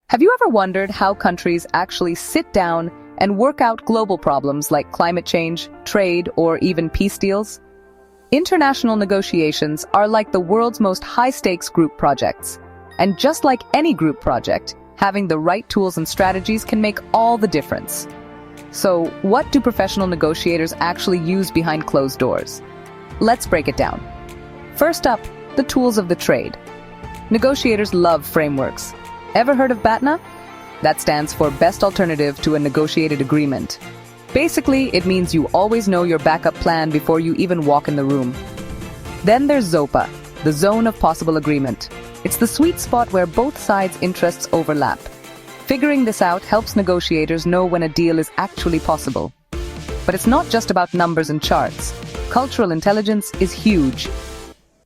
Have you ever wondered how countries actually sit down and work out global problems like climate change, trade, or even peace deals? International negotiations are like the world's most high-stakes group projects. And just like any group project, having the right tools and strategies can make all the difference. So, what do professional negotiators actually use behind closed doors? Let's break it down. First up, the tools of the trade. Negotiators love frameworks. Ever heard of BATNA? That stands for Best Alternative to a Negotiated Agreement. Basically, it means you always know your backup plan before you even walk in the room. Then there's ZOPA, the Zone of Possible Agreement. It's the sweet spot where both sides' interests overlap. Figuring this out helps negotiators know when a deal is actually possible. But it's not just about numbers and charts. Cultural intelligence is huge.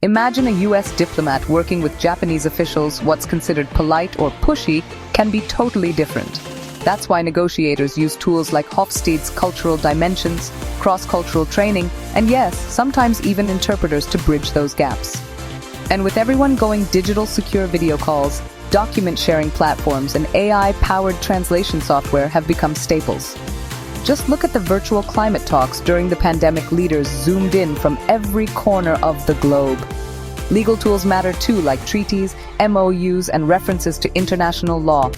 Imagine a US diplomat working with Japanese officials. What's considered polite or pushy can be totally different. That's why negotiators use tools like Hofstede's cultural dimensions, cross-cultural training, and yes, sometimes even interpreters to bridge those gaps. And with everyone going digital secure video calls, document sharing platforms and AI-powered translation software have become staples. Just look at the virtual climate talks during the pandemic. Leaders zoomed in from every corner of the globe. Legal tools matter too, like treaties, MOUs, and references to international law.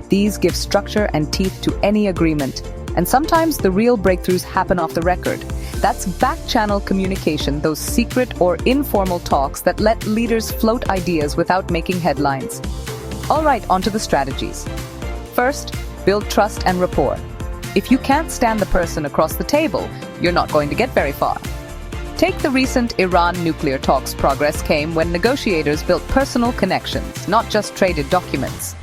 These give structure and teeth to any agreement, and sometimes the real breakthroughs happen off the record. That's back-channel communication, those secret or informal talks that let leaders float ideas without making headlines. All right, onto the strategies. First, build trust and rapport. If you can't stand the person across the table, you're not going to get very far. Take the recent Iran nuclear talks. Progress came when negotiators built personal connections, not just traded documents.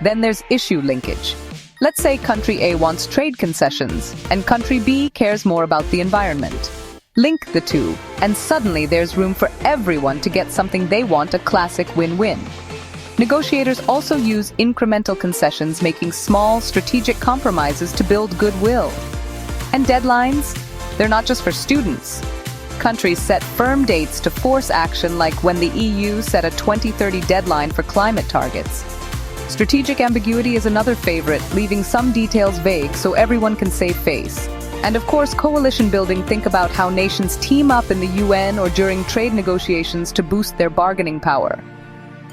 Then there's issue linkage. Let's say country A wants trade concessions, and country B cares more about the environment. Link the two, and suddenly there's room for everyone to get something they want, a classic win-win. Negotiators also use incremental concessions, making small, strategic compromises to build goodwill. And deadlines? They're not just for students. Countries set firm dates to force action, like when the EU set a 2030 deadline for climate targets. Strategic ambiguity is another favorite, leaving some details vague so everyone can save face. And of course, coalition building. Think about how nations team up in the UN or during trade negotiations to boost their bargaining power.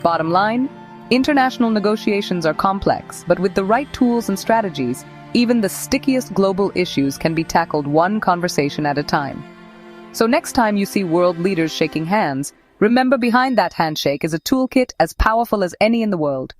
Bottom line, international negotiations are complex, but with the right tools and strategies, even the stickiest global issues can be tackled one conversation at a time. So next time you see world leaders shaking hands, remember behind that handshake is a toolkit as powerful as any in the world.